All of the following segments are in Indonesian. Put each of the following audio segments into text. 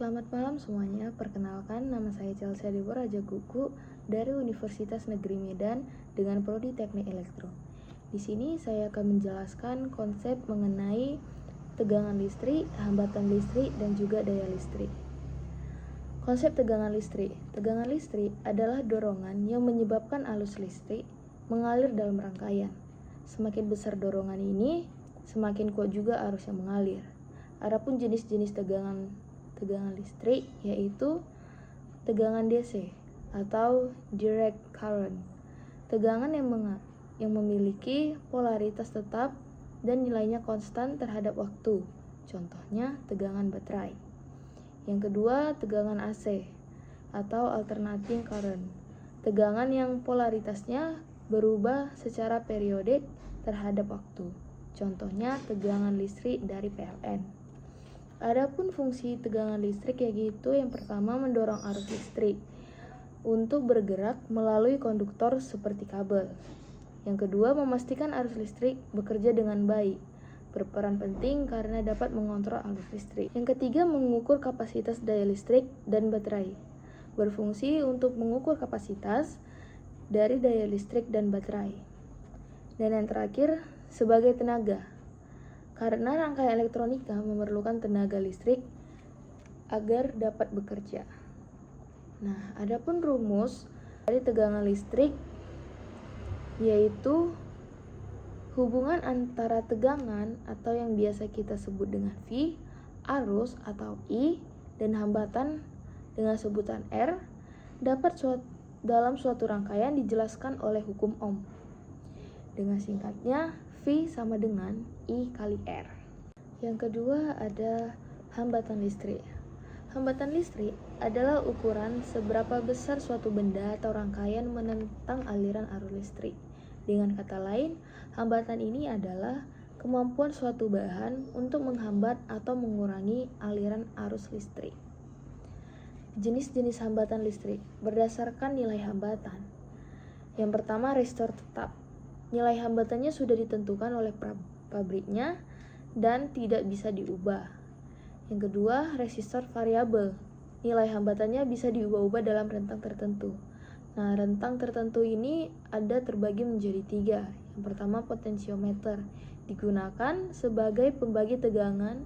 Selamat malam semuanya, perkenalkan nama saya Chelsea Deborah Rajakuku dari Universitas Negeri Medan dengan Prodi Teknik Elektro. Di sini saya akan menjelaskan konsep mengenai tegangan listrik, hambatan listrik, dan juga daya listrik. Konsep tegangan listrik. Tegangan listrik adalah dorongan yang menyebabkan arus listrik mengalir dalam rangkaian. Semakin besar dorongan ini, semakin kuat juga arus yang mengalir. Adapun jenis-jenis tegangan listrik yaitu tegangan DC atau direct current. Tegangan yang memiliki polaritas tetap dan nilainya konstan terhadap waktu. Contohnya tegangan baterai. Yang kedua, tegangan AC atau alternating current. Tegangan yang polaritasnya berubah secara periodik terhadap waktu. Contohnya tegangan listrik dari PLN. Adapun fungsi tegangan listrik yaitu yang pertama mendorong arus listrik untuk bergerak melalui konduktor seperti kabel. Yang kedua, memastikan arus listrik bekerja dengan baik, berperan penting karena dapat mengontrol arus listrik. Yang ketiga, mengukur kapasitas daya listrik dan baterai. Berfungsi untuk mengukur kapasitas dari daya listrik dan baterai. Dan yang terakhir, sebagai tenaga. Karena rangkaian elektronika memerlukan tenaga listrik agar dapat bekerja. Nah, adapun rumus dari tegangan listrik yaitu hubungan antara tegangan atau yang biasa kita sebut dengan V, arus atau I, dan hambatan dengan sebutan R dapat dalam suatu rangkaian dijelaskan oleh hukum Ohm. Dengan singkatnya, V sama dengan I kali R. Yang kedua ada hambatan listrik. Hambatan listrik adalah ukuran seberapa besar suatu benda atau rangkaian menentang aliran arus listrik. Dengan kata lain, hambatan ini adalah kemampuan suatu bahan untuk menghambat atau mengurangi aliran arus listrik. Jenis-jenis hambatan listrik berdasarkan nilai hambatan. Yang pertama, resistor tetap. Nilai hambatannya sudah ditentukan oleh pabriknya dan tidak bisa diubah. Yang kedua, resistor variabel. Nilai hambatannya bisa diubah-ubah dalam rentang tertentu. Nah, rentang tertentu ini ada terbagi menjadi 3. Yang pertama, potensiometer. Digunakan sebagai pembagi tegangan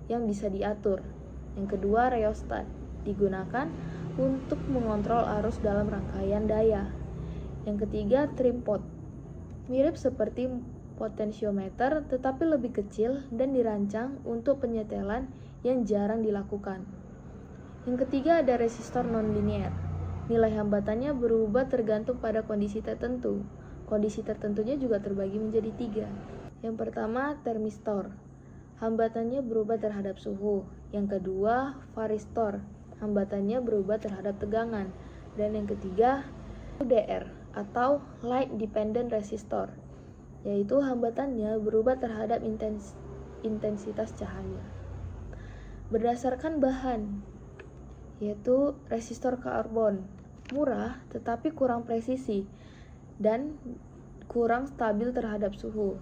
yang bisa diatur. Yang kedua, rheostat. Digunakan untuk mengontrol arus dalam rangkaian daya. Yang ketiga, trim pot. Mirip seperti potensiometer tetapi lebih kecil dan dirancang untuk penyetelan yang jarang dilakukan. Yang ketiga ada resistor nonlinear. Nilai hambatannya berubah tergantung pada kondisi tertentu. Kondisi tertentunya juga terbagi menjadi 3. Yang pertama termistor. Hambatannya berubah terhadap suhu. Yang kedua varistor. Hambatannya berubah terhadap tegangan. Dan yang ketiga LDR atau light dependent resistor, yaitu hambatannya berubah terhadap intensitas cahaya. Berdasarkan bahan, yaitu resistor karbon, murah tetapi kurang presisi dan kurang stabil terhadap suhu.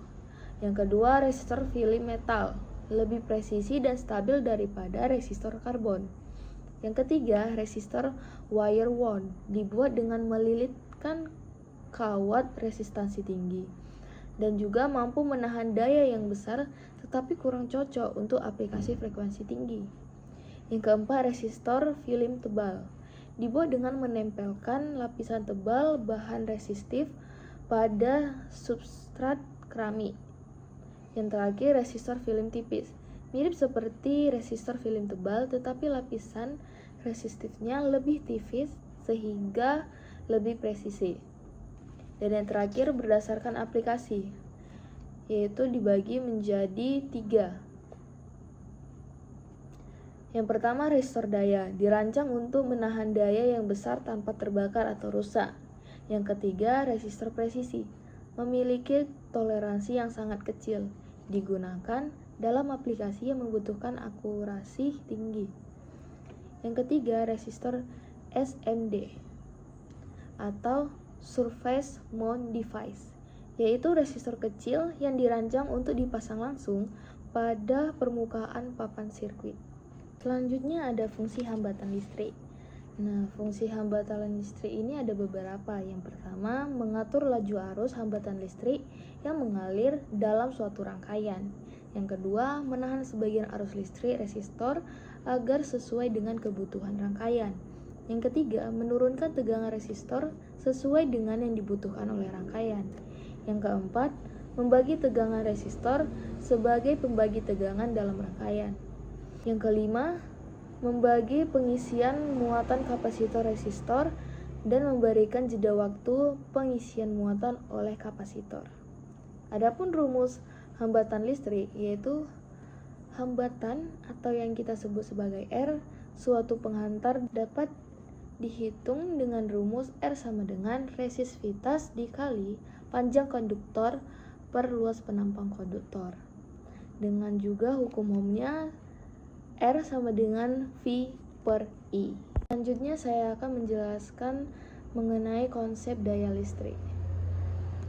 Yang kedua, resistor film metal, lebih presisi dan stabil daripada resistor karbon. Yang ketiga, resistor wire wound, dibuat dengan melilitkan kawat resistansi tinggi dan juga mampu menahan daya yang besar tetapi kurang cocok untuk aplikasi frekuensi tinggi. Yang keempat, resistor film tebal, dibuat dengan menempelkan lapisan tebal bahan resistif pada substrat keramik. Yang terakhir, resistor film tipis, mirip seperti resistor film tebal tetapi lapisan resistifnya lebih tipis sehingga lebih presisi. Dan yang terakhir berdasarkan aplikasi, yaitu dibagi menjadi 3. Yang pertama resistor daya, dirancang untuk menahan daya yang besar tanpa terbakar atau rusak. Yang ketiga resistor presisi, memiliki toleransi yang sangat kecil, digunakan dalam aplikasi yang membutuhkan akurasi tinggi. Yang ketiga resistor SMD atau Surface Mount Device, yaitu resistor kecil yang dirancang untuk dipasang langsung pada permukaan papan sirkuit. Selanjutnya ada fungsi hambatan listrik. Nah, fungsi hambatan listrik ini ada beberapa. Yang pertama, mengatur laju arus hambatan listrik yang mengalir dalam suatu rangkaian. Yang kedua, menahan sebagian arus listrik resistor agar sesuai dengan kebutuhan rangkaian. Yang ketiga, menurunkan tegangan resistor sesuai dengan yang dibutuhkan oleh rangkaian. Yang keempat, membagi tegangan resistor sebagai pembagi tegangan dalam rangkaian. Yang kelima, membagi pengisian muatan kapasitor resistor dan memberikan jeda waktu pengisian muatan oleh kapasitor. Adapun rumus hambatan listrik yaitu hambatan atau yang kita sebut sebagai R, suatu penghantar dapat dihitung dengan rumus R sama dengan resistivitas dikali panjang konduktor per luas penampang konduktor. Dengan juga hukum ohmnya R sama dengan V per I. Selanjutnya saya akan menjelaskan mengenai konsep daya listrik.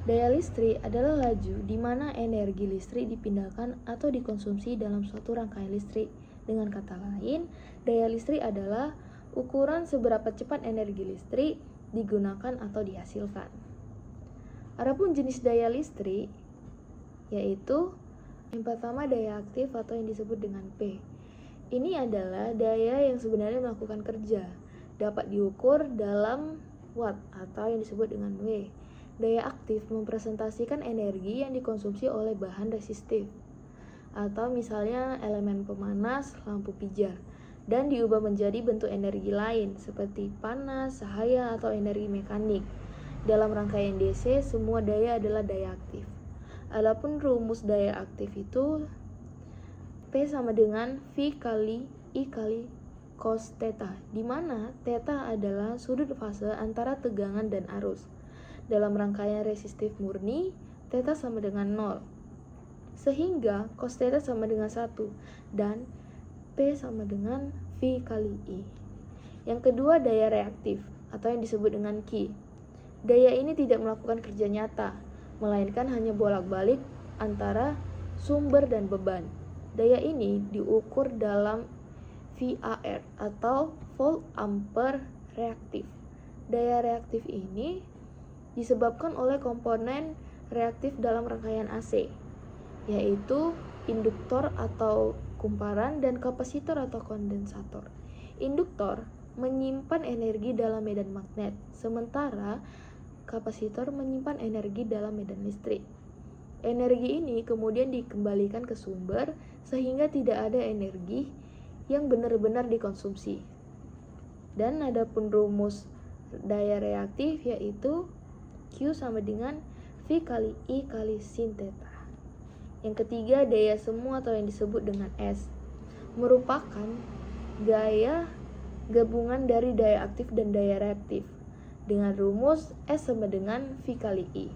Daya listrik adalah laju di mana energi listrik dipindahkan atau dikonsumsi dalam suatu rangkaian listrik. Dengan kata lain, daya listrik adalah ukuran seberapa cepat energi listrik digunakan atau dihasilkan. Adapun jenis daya listrik yaitu yang pertama daya aktif atau yang disebut dengan P. Ini adalah daya yang sebenarnya melakukan kerja, dapat diukur dalam watt atau yang disebut dengan W. Daya aktif mempresentasikan energi yang dikonsumsi oleh bahan resistif, atau misalnya elemen pemanas, lampu pijar, dan diubah menjadi bentuk energi lain seperti panas, cahaya, atau energi mekanik. Dalam rangkaian DC, semua daya adalah daya aktif. Adapun rumus daya aktif itu P sama dengan V kali I kali cos theta, di mana theta adalah sudut fase antara tegangan dan arus. Dalam rangkaian resistif murni, theta sama dengan 0. Sehingga cos theta sama dengan 1 dan P sama dengan V kali I. Yang kedua daya reaktif atau yang disebut dengan Q. Daya ini tidak melakukan kerja nyata, melainkan hanya bolak-balik antara sumber dan beban. Daya ini diukur dalam VAR atau volt ampere reaktif. Daya reaktif ini disebabkan oleh komponen reaktif dalam rangkaian AC, yaitu induktor atau kumparan dan kapasitor atau kondensator. Induktor menyimpan energi dalam medan magnet, sementara kapasitor menyimpan energi dalam medan listrik. Energi ini kemudian dikembalikan ke sumber sehingga tidak ada energi yang benar-benar dikonsumsi. Dan adapun rumus daya reaktif yaitu Q sama dengan V kali I kali sin theta. Yang ketiga daya semu atau yang disebut dengan S, merupakan gaya gabungan dari daya aktif dan daya reaktif. Dengan rumus S sama dengan V kali I.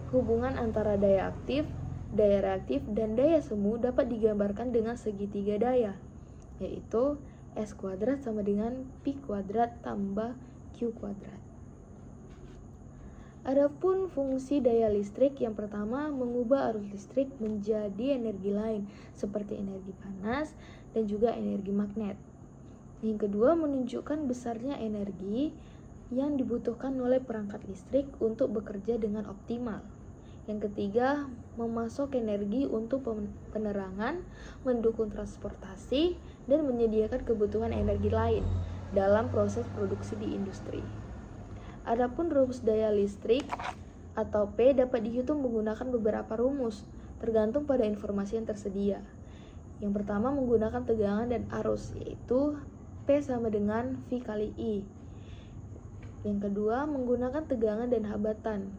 Hubungan antara daya aktif, daya reaktif, dan daya semu dapat digambarkan dengan segitiga daya, yaitu S kuadrat sama dengan P kuadrat tambah Q kuadrat. Adapun fungsi daya listrik yang pertama mengubah arus listrik menjadi energi lain seperti energi panas dan juga energi magnet. Yang kedua menunjukkan besarnya energi yang dibutuhkan oleh perangkat listrik untuk bekerja dengan optimal. Yang ketiga, memasok energi untuk penerangan, mendukung transportasi, dan menyediakan kebutuhan energi lain dalam proses produksi di industri. Adapun rumus daya listrik atau P dapat dihitung menggunakan beberapa rumus, tergantung pada informasi yang tersedia. Yang pertama menggunakan tegangan dan arus, yaitu P sama dengan V kali I. Yang kedua menggunakan tegangan dan hambatan,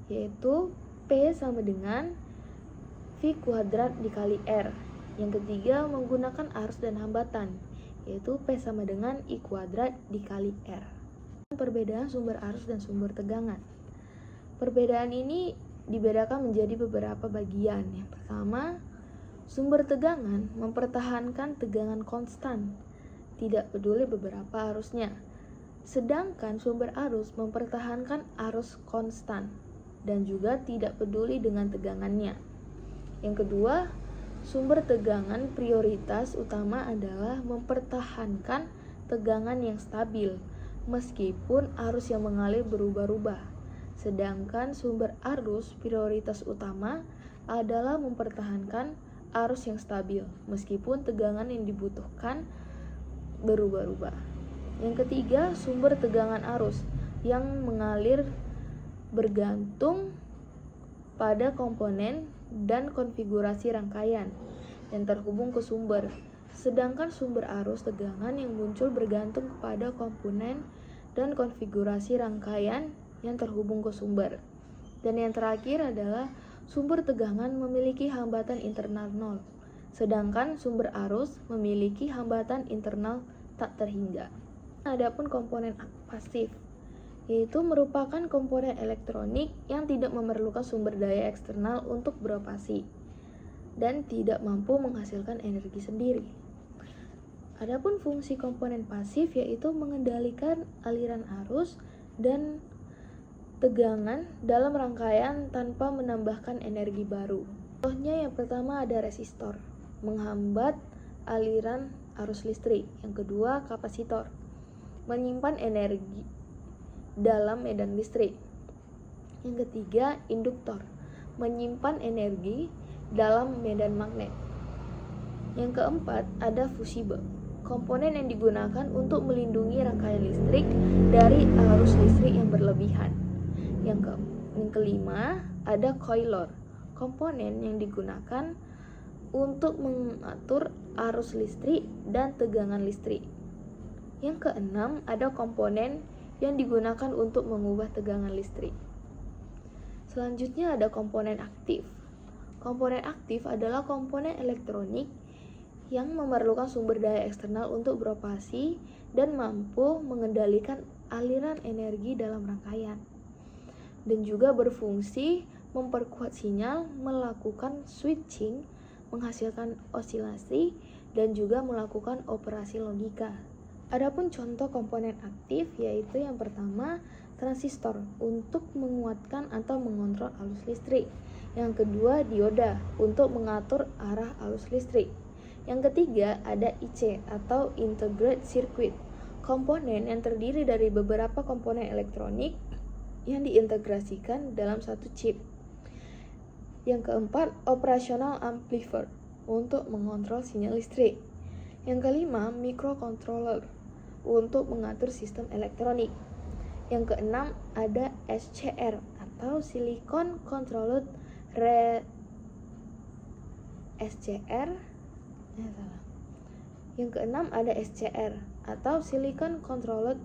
yaitu P sama dengan V kuadrat dikali R. Yang ketiga menggunakan arus dan hambatan, yaitu P sama dengan I kuadrat dikali R. Perbedaan sumber arus dan sumber tegangan. Perbedaan ini dibedakan menjadi beberapa bagian. Yang pertama, sumber tegangan mempertahankan tegangan konstan, tidak peduli beberapa arusnya. Sedangkan sumber arus mempertahankan arus konstan dan juga tidak peduli dengan tegangannya. Yang kedua, Sumber tegangan prioritas utama adalah mempertahankan tegangan yang stabil, meskipun arus yang mengalir berubah-ubah. Sedangkan sumber arus prioritas utama adalah mempertahankan arus yang stabil, meskipun tegangan yang dibutuhkan berubah-ubah. Yang ketiga, sumber tegangan arus yang mengalir bergantung pada komponen dan konfigurasi rangkaian yang terhubung ke sumber. Sedangkan sumber arus tegangan yang muncul bergantung kepada komponen dan konfigurasi rangkaian yang terhubung ke sumber. Dan yang terakhir adalah sumber tegangan memiliki hambatan internal 0, sedangkan sumber arus memiliki hambatan internal tak terhingga. Adapun komponen pasif, yaitu merupakan komponen elektronik yang tidak memerlukan sumber daya eksternal untuk beroperasi dan tidak mampu menghasilkan energi sendiri. Adapun fungsi komponen pasif yaitu mengendalikan aliran arus dan tegangan dalam rangkaian tanpa menambahkan energi baru. Contohnya yang pertama ada resistor, menghambat aliran arus listrik. Yang kedua kapasitor, menyimpan energi dalam medan listrik. Yang ketiga induktor, menyimpan energi dalam medan magnet. Yang keempat ada fusible, komponen yang digunakan untuk melindungi rangkaian listrik dari arus listrik yang berlebihan. Yang kelima ada coiler, komponen yang digunakan untuk mengatur arus listrik dan tegangan listrik. Yang keenam ada komponen yang digunakan untuk mengubah tegangan listrik. Selanjutnya ada komponen aktif. Komponen aktif adalah komponen elektronik yang memerlukan sumber daya eksternal untuk beroperasi dan mampu mengendalikan aliran energi dalam rangkaian, dan juga berfungsi memperkuat sinyal, melakukan switching, menghasilkan osilasi, dan juga melakukan operasi logika. Adapun contoh komponen aktif yaitu yang pertama transistor untuk menguatkan atau mengontrol arus listrik. Yang kedua dioda untuk mengatur arah arus listrik. Yang ketiga ada IC atau integrated circuit, komponen yang terdiri dari beberapa komponen elektronik yang diintegrasikan dalam satu chip. Yang keempat operational amplifier untuk mengontrol sinyal listrik. Yang kelima microcontroller untuk mengatur sistem elektronik. Yang keenam ada SCR atau silicon controlled Yang keenam ada SCR atau silicon controlled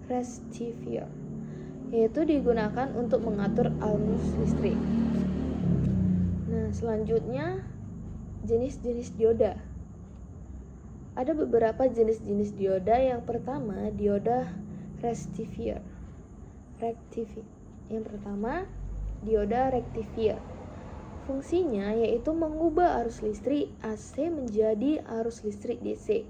rectifier, yaitu digunakan untuk mengatur arus listrik. Nah, selanjutnya jenis-jenis dioda. Ada beberapa jenis-jenis dioda. Yang pertama, dioda rectifier. Yang pertama, dioda rectifier. Fungsinya yaitu mengubah arus listrik AC menjadi arus listrik DC.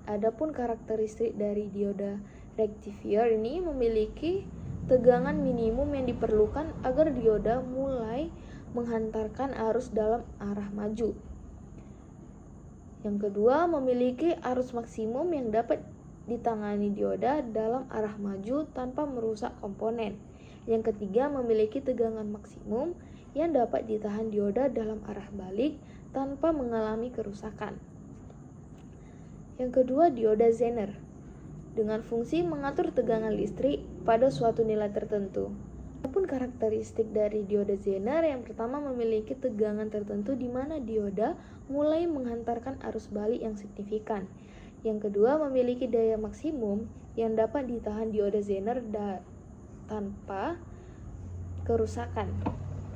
Adapun karakteristik dari dioda rectifier ini memiliki tegangan minimum yang diperlukan agar dioda mulai menghantarkan arus dalam arah maju. Yang kedua, memiliki arus maksimum yang dapat ditangani dioda dalam arah maju tanpa merusak komponen. Yang ketiga, memiliki tegangan maksimum yang dapat ditahan dioda dalam arah balik tanpa mengalami kerusakan. Yang kedua, dioda Zener dengan fungsi mengatur tegangan listrik pada suatu nilai tertentu. Adapun karakteristik dari dioda Zener, yang pertama memiliki tegangan tertentu di mana dioda mulai menghantarkan arus balik yang signifikan. Yang kedua, memiliki daya maksimum yang dapat ditahan dioda Zener tanpa kerusakan.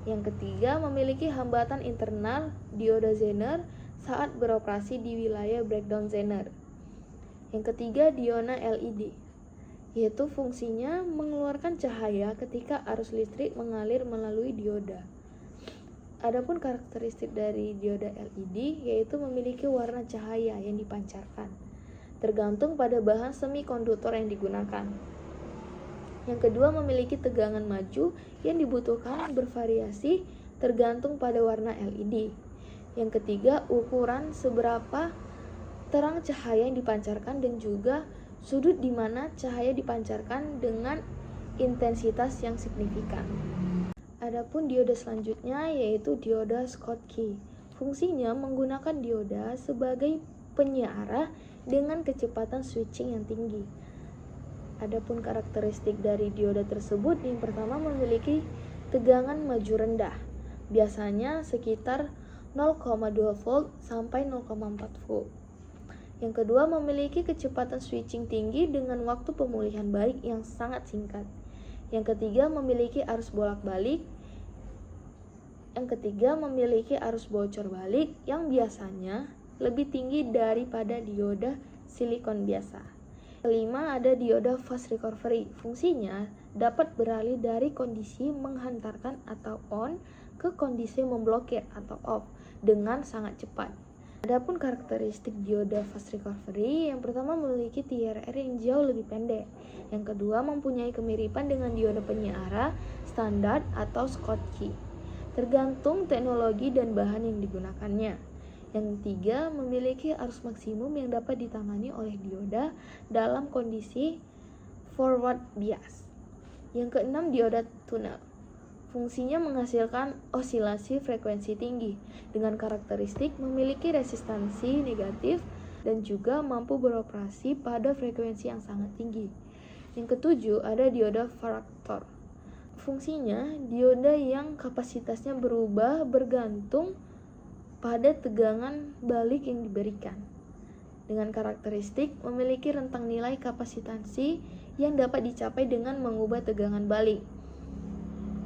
Yang ketiga, memiliki hambatan internal dioda Zener saat beroperasi di wilayah breakdown Zener. Yang ketiga, diode LED, yaitu fungsinya mengeluarkan cahaya ketika arus listrik mengalir melalui dioda. Adapun karakteristik dari dioda LED yaitu memiliki warna cahaya yang dipancarkan, tergantung pada bahan semikonduktor yang digunakan. Yang kedua, memiliki tegangan maju yang dibutuhkan bervariasi tergantung pada warna LED. Yang ketiga, ukuran seberapa terang cahaya yang dipancarkan dan juga sudut di mana cahaya dipancarkan dengan intensitas yang signifikan. Adapun dioda selanjutnya yaitu dioda Schottky. Fungsinya menggunakan dioda sebagai penyiarah dengan kecepatan switching yang tinggi. Adapun karakteristik dari dioda tersebut, yang pertama memiliki tegangan maju rendah, biasanya sekitar 0,2 volt sampai 0,4 volt. Yang kedua, memiliki kecepatan switching tinggi dengan waktu pemulihan balik yang sangat singkat. Yang ketiga, memiliki arus bolak-balik. Yang ketiga, memiliki arus bocor balik yang biasanya lebih tinggi daripada dioda silikon biasa. Kelima, ada dioda fast recovery. Fungsinya dapat beralih dari kondisi menghantarkan atau on ke kondisi memblokir atau off dengan sangat cepat. Adapun karakteristik dioda fast recovery, yang pertama memiliki TRR yang jauh lebih pendek. Yang kedua, mempunyai kemiripan dengan dioda penyiarah standar atau Schottky, tergantung teknologi dan bahan yang digunakannya. Yang ketiga, memiliki arus maksimum yang dapat ditangani oleh dioda dalam kondisi forward bias. Yang keenam, dioda tunnel. Fungsinya menghasilkan osilasi frekuensi tinggi dengan karakteristik memiliki resistansi negatif dan juga mampu beroperasi pada frekuensi yang sangat tinggi. Yang ketujuh, ada dioda varaktor. Fungsinya dioda yang kapasitasnya berubah bergantung pada tegangan balik yang diberikan. Dengan karakteristik memiliki rentang nilai kapasitansi yang dapat dicapai dengan mengubah tegangan balik.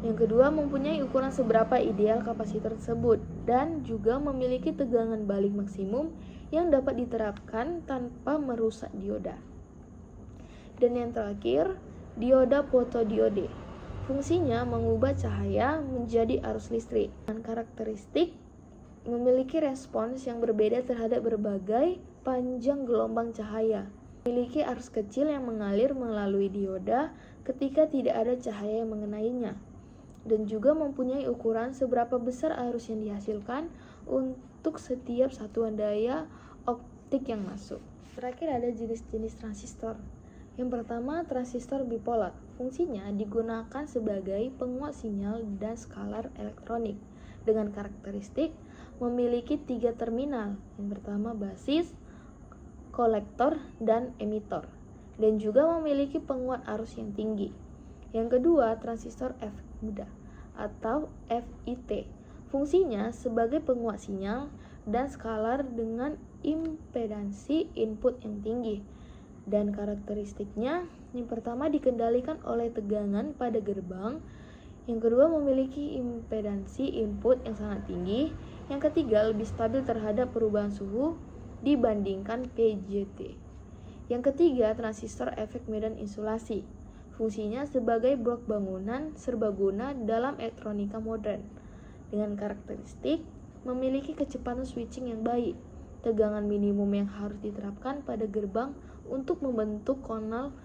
Yang kedua, mempunyai ukuran seberapa ideal kapasitor tersebut dan juga memiliki tegangan balik maksimum yang dapat diterapkan tanpa merusak dioda. Dan yang terakhir, dioda fotodiode. Fungsinya mengubah cahaya menjadi arus listrik dengan karakteristik memiliki respons yang berbeda terhadap berbagai panjang gelombang cahaya. Memiliki arus kecil yang mengalir melalui dioda ketika tidak ada cahaya yang mengenainya. Dan juga mempunyai ukuran seberapa besar arus yang dihasilkan untuk setiap satuan daya optik yang masuk. Terakhir, ada jenis-jenis transistor. Yang pertama, transistor bipolar. Fungsinya digunakan sebagai penguat sinyal dan skalar elektronik dengan karakteristik memiliki 3 terminal. Yang pertama, basis, kolektor, dan emitor, dan juga memiliki penguat arus yang tinggi. Yang kedua, transistor efek muda atau FET. Fungsinya sebagai penguat sinyal dan skalar dengan impedansi input yang tinggi. Dan karakteristiknya, yang pertama dikendalikan oleh tegangan pada gerbang. Yang kedua, memiliki impedansi input yang sangat tinggi. Yang ketiga, lebih stabil terhadap perubahan suhu dibandingkan PJT. Yang ketiga, transistor efek medan insulasi. Fungsinya sebagai blok bangunan serbaguna dalam elektronika modern. Dengan karakteristik memiliki kecepatan switching yang baik, tegangan minimum yang harus diterapkan pada gerbang untuk membentuk kanal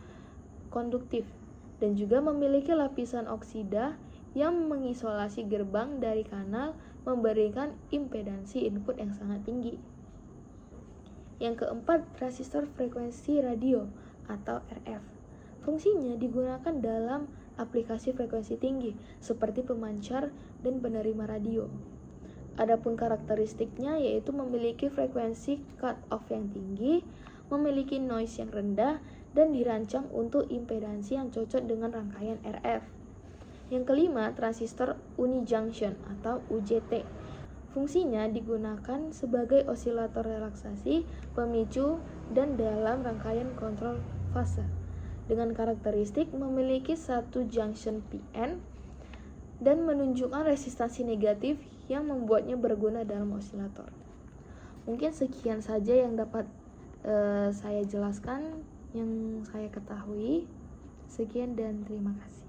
konduktif, dan juga memiliki lapisan oksida yang mengisolasi gerbang dari kanal, memberikan impedansi input yang sangat tinggi. Yang keempat, transistor frekuensi radio atau RF. Fungsinya digunakan dalam aplikasi frekuensi tinggi seperti pemancar dan penerima radio. Adapun karakteristiknya yaitu memiliki frekuensi cut-off yang tinggi, memiliki noise yang rendah, dan dirancang untuk impedansi yang cocok dengan rangkaian RF. Yang kelima, transistor unijunction atau UJT. Fungsinya digunakan sebagai osilator relaksasi, pemicu, dan dalam rangkaian kontrol fase. Dengan karakteristik memiliki satu junction PN dan menunjukkan resistansi negatif yang membuatnya berguna dalam osilator. Mungkin sekian saja yang dapat saya jelaskan, yang saya ketahui. Sekian dan terima kasih.